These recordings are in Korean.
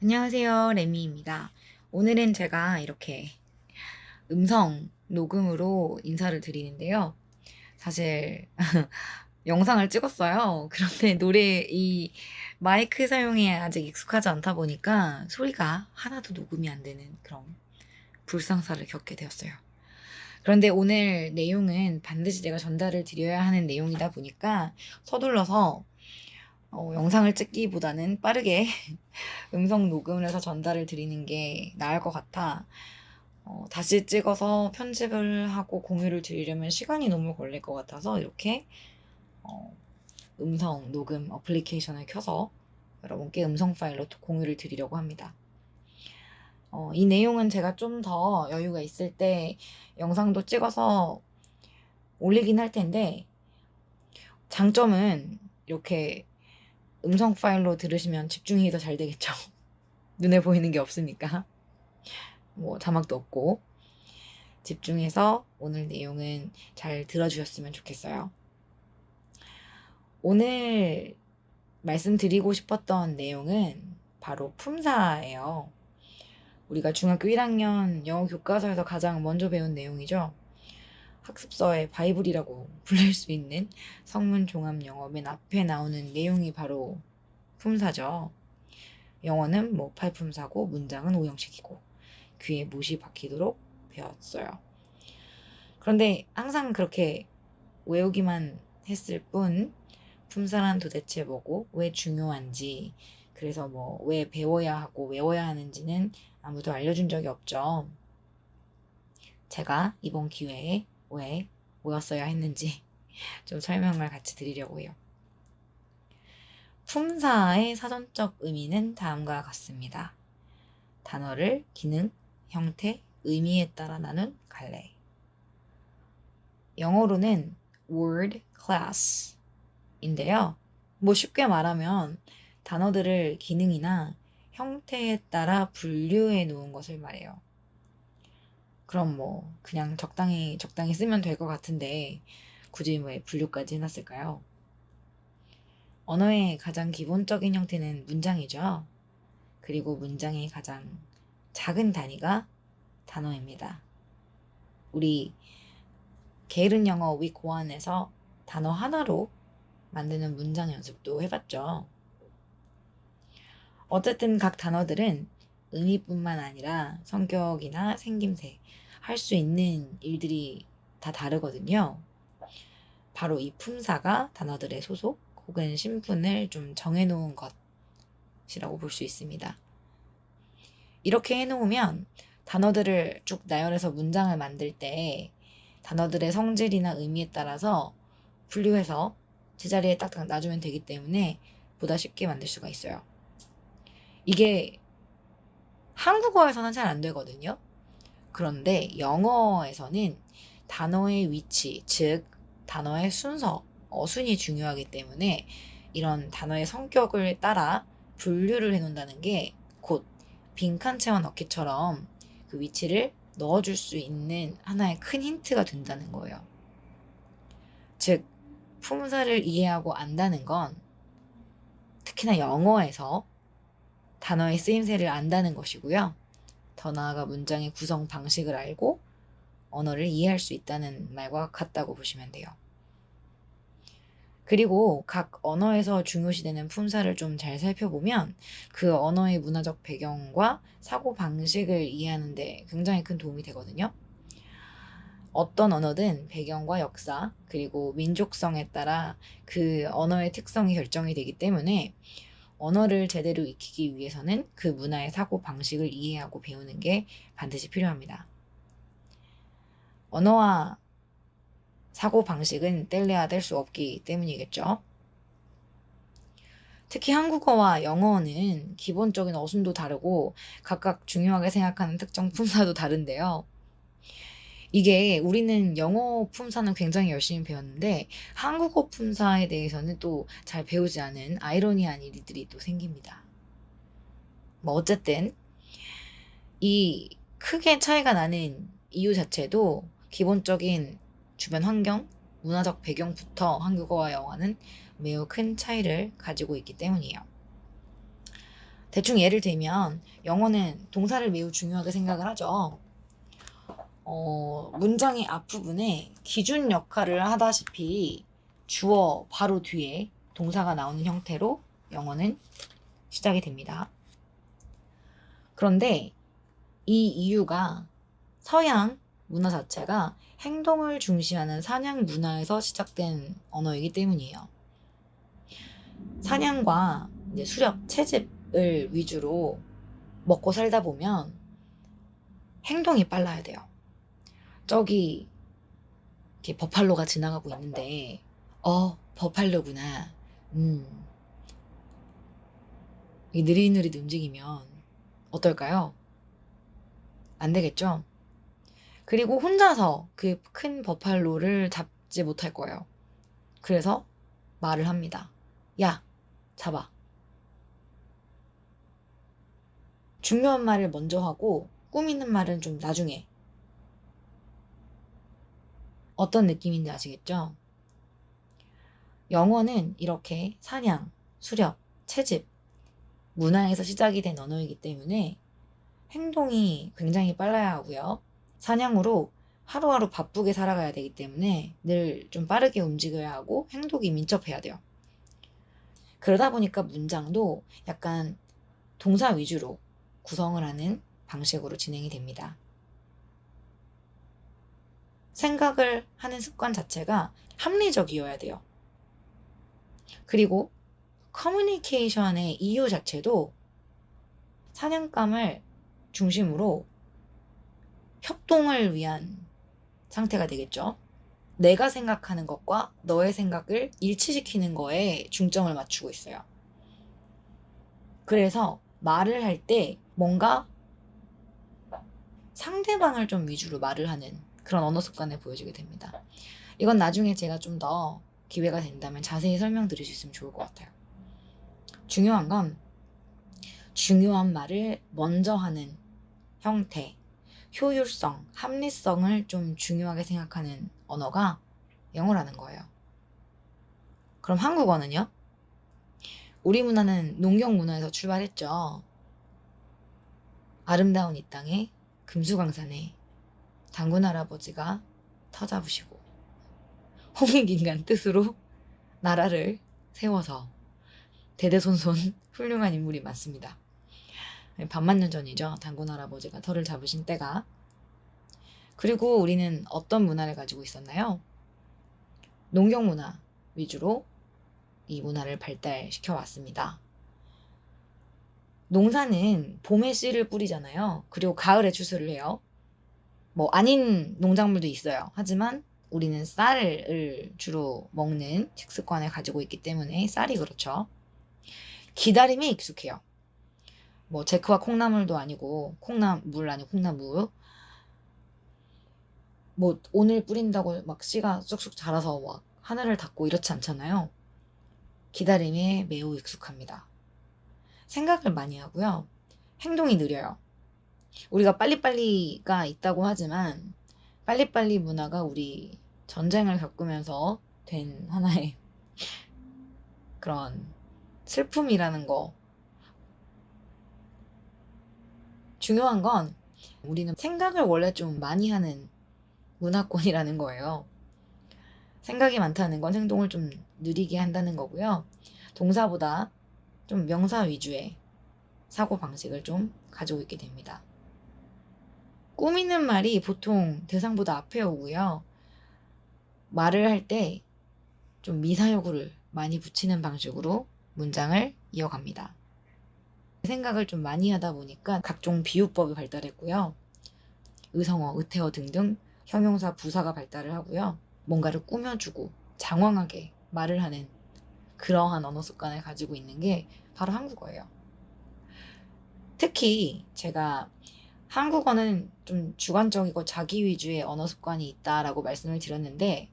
안녕하세요. 레미입니다. 오늘은 제가 이렇게 음성 녹음으로 인사를 드리는데요. 사실 영상을 찍었어요. 그런데 이 마이크 사용에 아직 익숙하지 않다 보니까 소리가 하나도 녹음이 안 되는 그런 불상사를 겪게 되었어요. 그런데 오늘 내용은 반드시 제가 전달을 드려야 하는 내용이다 보니까 서둘러서 영상을 찍기보다는 빠르게 음성 녹음을 해서 전달을 드리는 게 나을 것 같아. 다시 찍어서 편집을 하고 공유를 드리려면 시간이 너무 걸릴 것 같아서 이렇게 어, 음성 녹음 어플리케이션을 켜서 여러분께 음성 파일로 공유를 드리려고 합니다. 이 내용은 제가 좀 더 여유가 있을 때 영상도 찍어서 올리긴 할 텐데, 장점은 이렇게 음성 파일로 들으시면 집중이 더 잘 되겠죠. 눈에 보이는 게 없으니까. 뭐 자막도 없고. 집중해서 오늘 내용은 잘 들어주셨으면 좋겠어요. 오늘 말씀드리고 싶었던 내용은 바로 품사예요. 우리가 중학교 1학년 영어 교과서에서 가장 먼저 배운 내용이죠. 학습서의 바이블이라고 불릴 수 있는 성문 종합 영어 맨 앞에 나오는 내용이 바로 품사죠. 영어는 팔품사고 문장은 오형식이고 귀에 못이 박히도록 배웠어요. 그런데 항상 그렇게 외우기만 했을 뿐 품사란 도대체 뭐고 왜 중요한지, 그래서 왜 배워야 하고 외워야 하는지는 아무도 알려준 적이 없죠. 제가 이번 기회에 왜 외웠어야 했는지 좀 설명을 같이 드리려고 해요. 품사의 사전적 의미는 다음과 같습니다. 단어를 기능, 형태, 의미에 따라 나눈 갈래. 영어로는 word class 인데요. 쉽게 말하면 단어들을 기능이나 형태에 따라 분류해 놓은 것을 말해요. 그럼 그냥 적당히 쓰면 될 것 같은데 굳이 왜 분류까지 해놨을까요? 언어의 가장 기본적인 형태는 문장이죠. 그리고 문장의 가장 작은 단위가 단어입니다. 우리 게으른 영어 위 고안에서 단어 하나로 만드는 문장 연습도 해봤죠. 어쨌든 각 단어들은 의미뿐만 아니라 성격이나 생김새, 할 수 있는 일들이 다 다르거든요. 바로 이 품사가 단어들의 소속 혹은 신분을 좀 정해놓은 것이라고 볼 수 있습니다. 이렇게 해놓으면 단어들을 쭉 나열해서 문장을 만들 때 단어들의 성질이나 의미에 따라서 분류해서 제자리에 딱딱 놔주면 되기 때문에 보다 쉽게 만들 수가 있어요. 이게 한국어에서는 잘 안 되거든요. 그런데 영어에서는 단어의 위치, 즉 단어의 순서, 어순이 중요하기 때문에 이런 단어의 성격을 따라 분류를 해놓는다는 게 곧 빈칸 채워 넣기처럼 그 위치를 넣어줄 수 있는 하나의 큰 힌트가 된다는 거예요. 즉 품사를 이해하고 안다는 건 특히나 영어에서 단어의 쓰임새를 안다는 것이고요. 더 나아가 문장의 구성 방식을 알고 언어를 이해할 수 있다는 말과 같다고 보시면 돼요. 그리고 각 언어에서 중요시되는 품사를 좀 잘 살펴보면 그 언어의 문화적 배경과 사고 방식을 이해하는 데 굉장히 큰 도움이 되거든요. 어떤 언어든 배경과 역사 그리고 민족성에 따라 그 언어의 특성이 결정이 되기 때문에 언어를 제대로 익히기 위해서는 그 문화의 사고 방식을 이해하고 배우는 게 반드시 필요합니다. 언어와 사고 방식은 뗄래야 뗄 수 없기 때문이겠죠. 특히 한국어와 영어는 기본적인 어순도 다르고 각각 중요하게 생각하는 특정 품사도 다른데요. 이게 우리는 영어 품사는 굉장히 열심히 배웠는데 한국어 품사에 대해서는 또 잘 배우지 않은 아이러니한 일들이 또 생깁니다. 어쨌든 이 크게 차이가 나는 이유 자체도 기본적인 주변 환경, 문화적 배경부터 한국어와 영어는 매우 큰 차이를 가지고 있기 때문이에요. 대충 예를 들면 영어는 동사를 매우 중요하게 생각을 하죠. 문장의 앞부분에 기준 역할을 하다시피 주어 바로 뒤에 동사가 나오는 형태로 영어는 시작이 됩니다. 그런데 이 이유가 서양 문화 자체가 행동을 중시하는 사냥 문화에서 시작된 언어이기 때문이에요. 사냥과 이제 수렵, 채집을 위주로 먹고 살다 보면 행동이 빨라야 돼요. 저기 이렇게 버팔로가 지나가고 있는데 버팔로구나. 느릿느릿 움직이면 어떨까요? 안 되겠죠? 그리고 혼자서 그 큰 버팔로를 잡지 못할 거예요. 그래서 말을 합니다. 야, 잡아. 중요한 말을 먼저 하고 꾸미는 말은 좀 나중에. 어떤 느낌인지 아시겠죠? 영어는 이렇게 사냥, 수렵, 채집, 문화에서 시작이 된 언어이기 때문에 행동이 굉장히 빨라야 하고요. 사냥으로 하루하루 바쁘게 살아가야 되기 때문에 늘 좀 빠르게 움직여야 하고 행동이 민첩해야 돼요. 그러다 보니까 문장도 약간 동사 위주로 구성을 하는 방식으로 진행이 됩니다. 생각을 하는 습관 자체가 합리적이어야 돼요. 그리고 커뮤니케이션의 이유 자체도 사냥감을 중심으로 협동을 위한 상태가 되겠죠. 내가 생각하는 것과 너의 생각을 일치시키는 거에 중점을 맞추고 있어요. 그래서 말을 할 때 뭔가 상대방을 좀 위주로 말을 하는 그런 언어 습관을 보여주게 됩니다. 이건 나중에 제가 좀 더 기회가 된다면 자세히 설명드릴 수 있으면 좋을 것 같아요. 중요한 건 중요한 말을 먼저 하는 형태, 효율성, 합리성을 좀 중요하게 생각하는 언어가 영어라는 거예요. 그럼 한국어는요? 우리 문화는 농경 문화에서 출발했죠. 아름다운 이 땅에 금수강산에 단군 할아버지가 터 잡으시고 홍익인간 뜻으로 나라를 세워서 대대손손 훌륭한 인물이 많습니다. 반만 년 전이죠. 단군 할아버지가 터를 잡으신 때가. 그리고 우리는 어떤 문화를 가지고 있었나요? 농경 문화 위주로 이 문화를 발달시켜 왔습니다. 농사는 봄에 씨를 뿌리잖아요. 그리고 가을에 추수를 해요. 뭐 아닌 농작물도 있어요. 하지만 우리는 쌀을 주로 먹는 식습관을 가지고 있기 때문에 쌀이 그렇죠. 기다림에 익숙해요. 뭐 제크와 콩나물도 아니고 콩나물 아니고 콩나무. 뭐 오늘 뿌린다고 막 씨가 쑥쑥 자라서 막 하늘을 닫고 이렇지 않잖아요. 기다림에 매우 익숙합니다. 생각을 많이 하고요. 행동이 느려요. 우리가 빨리빨리가 있다고 하지만 빨리빨리 문화가 우리 전쟁을 겪으면서 된 하나의 그런 슬픔이라는 거. 중요한 건 우리는 생각을 원래 좀 많이 하는 문화권이라는 거예요. 생각이 많다는 건 행동을 좀 느리게 한다는 거고요. 동사보다 좀 명사 위주의 사고방식을 좀 가지고 있게 됩니다. 꾸미는 말이 보통 대상보다 앞에 오고요. 말을 할 때 좀 미사여구를 많이 붙이는 방식으로 문장을 이어갑니다. 생각을 좀 많이 하다 보니까 각종 비유법이 발달했고요. 의성어, 의태어 등등 형용사, 부사가 발달을 하고요. 뭔가를 꾸며주고 장황하게 말을 하는 그러한 언어 습관을 가지고 있는 게 바로 한국어예요. 특히 제가 한국어는 좀 주관적이고 자기 위주의 언어 습관이 있다라고 말씀을 드렸는데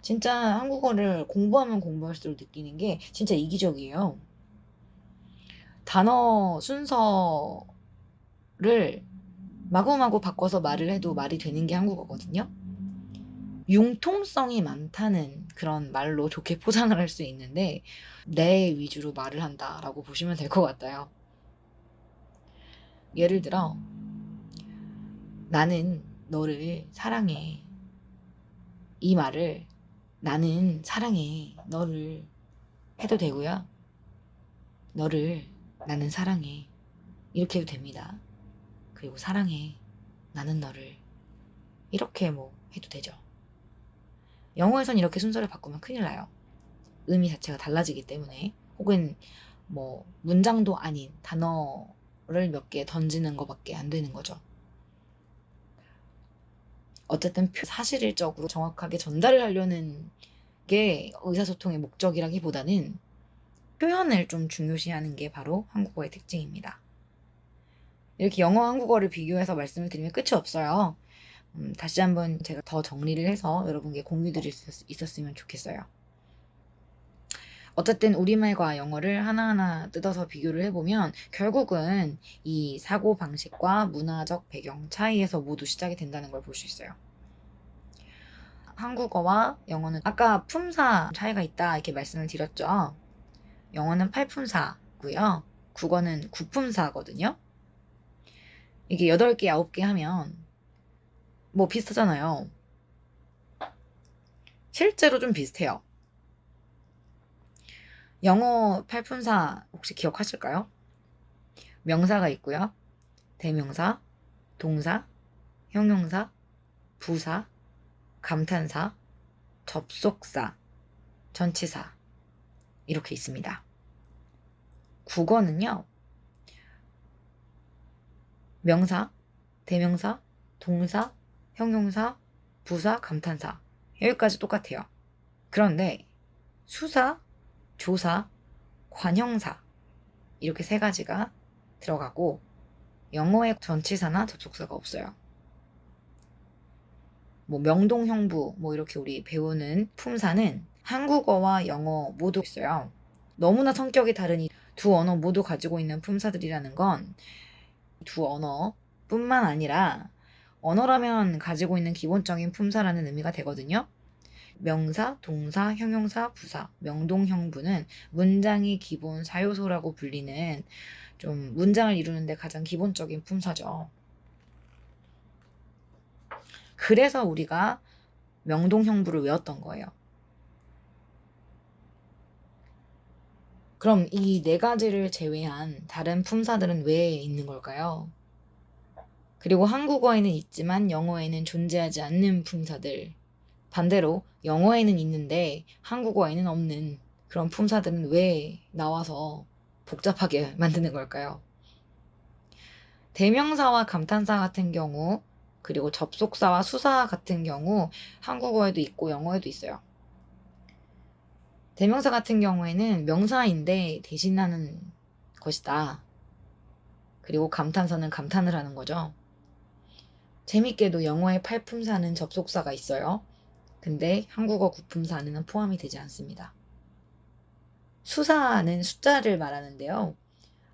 진짜 한국어를 공부하면 공부할수록 느끼는 게 진짜 이기적이에요. 단어 순서를 마구마구 바꿔서 말을 해도 말이 되는 게 한국어거든요. 융통성이 많다는 그런 말로 좋게 포장을 할 수 있는데 내 위주로 말을 한다라고 보시면 될 것 같아요. 예를 들어 나는 너를 사랑해. 이 말을 나는 사랑해. 너를 해도 되고요. 너를 나는 사랑해. 이렇게 해도 됩니다. 그리고 사랑해. 나는 너를. 이렇게 뭐 해도 되죠. 영어에선 이렇게 순서를 바꾸면 큰일 나요. 의미 자체가 달라지기 때문에. 혹은 뭐 문장도 아닌 단어를 몇 개 던지는 것밖에 안 되는 거죠. 어쨌든 사실적으로 정확하게 전달을 하려는 게 의사소통의 목적이라기보다는 표현을 좀 중요시하는 게 바로 한국어의 특징입니다. 이렇게 영어, 한국어를 비교해서 말씀을 드리면 끝이 없어요. 다시 한번 제가 더 정리를 해서 여러분께 공유드릴 수 있었으면 좋겠어요. 어쨌든 우리말과 영어를 하나하나 뜯어서 비교를 해보면 결국은 이 사고방식과 문화적 배경 차이에서 모두 시작이 된다는 걸 볼 수 있어요. 한국어와 영어는 아까 품사 차이가 있다 이렇게 말씀을 드렸죠. 영어는 팔품사고요. 국어는 구품사거든요. 이게 8개, 9개 하면 뭐 비슷하잖아요. 실제로 좀 비슷해요. 영어 팔품사 혹시 기억하실까요? 명사가 있고요. 대명사, 동사, 형용사, 부사, 감탄사, 접속사, 전치사 이렇게 있습니다. 국어는요. 명사, 대명사, 동사, 형용사, 부사, 감탄사 여기까지 똑같아요. 그런데 수사, 조사, 관형사 이렇게 3가지가 들어가고 영어에 전치사나 접속사가 없어요. 뭐 명동형부 뭐 이렇게 우리 배우는 품사는 한국어와 영어 모두 있어요. 너무나 성격이 다른 이 두 언어 모두 가지고 있는 품사들이라는 건 두 언어뿐만 아니라 언어라면 가지고 있는 기본적인 품사라는 의미가 되거든요. 명사, 동사, 형용사, 부사, 명동형부는 문장의 기본 사요소라고 불리는 좀 문장을 이루는데 가장 기본적인 품사죠. 그래서 우리가 명동형부를 외웠던 거예요. 그럼 이 4가지를 제외한 다른 품사들은 왜 있는 걸까요? 그리고 한국어에는 있지만 영어에는 존재하지 않는 품사들. 반대로 영어에는 있는데 한국어에는 없는 그런 품사들은 왜 나와서 복잡하게 만드는 걸까요? 대명사와 감탄사 같은 경우, 그리고 접속사와 수사 같은 경우 한국어에도 있고 영어에도 있어요. 대명사 같은 경우에는 명사인데 대신하는 것이다. 그리고 감탄사는 감탄을 하는 거죠. 재밌게도 영어의 팔품사는 접속사가 있어요. 근데 한국어 구품사는 포함이 되지 않습니다. 수사는 숫자를 말하는데요.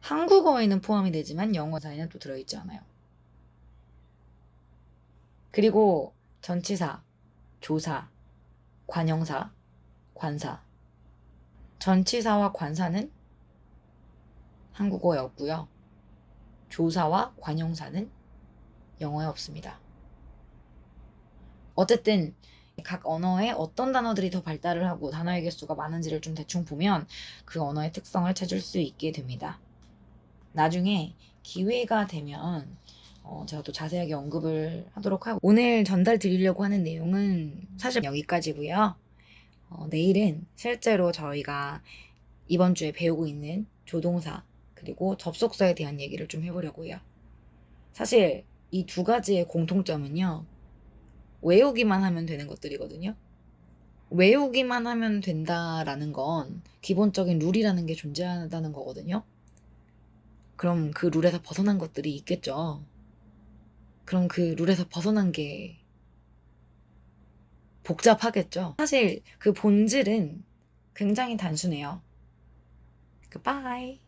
한국어에는 포함이 되지만 영어사에는 또 들어있지 않아요. 그리고 전치사, 조사, 관형사, 관사. 전치사와 관사는 한국어에 없고요. 조사와 관형사는 영어에 없습니다. 어쨌든 각 언어에 어떤 단어들이 더 발달을 하고 단어의 개수가 많은지를 좀 대충 보면 그 언어의 특성을 찾을 수 있게 됩니다. 나중에 기회가 되면 제가 또 자세하게 언급을 하도록 하고 오늘 전달 드리려고 하는 내용은 사실 여기까지고요. 내일은 실제로 저희가 이번 주에 배우고 있는 조동사 그리고 접속사에 대한 얘기를 좀 해보려고 해요. 사실 이 2가지의 공통점은요. 외우기만 하면 되는 것들이거든요. 외우기만 하면 된다라는 건 기본적인 룰이라는 게 존재한다는 거거든요. 그럼 그 룰에서 벗어난 것들이 있겠죠. 그럼 그 룰에서 벗어난 게 복잡하겠죠. 사실 그 본질은 굉장히 단순해요. 굿바이.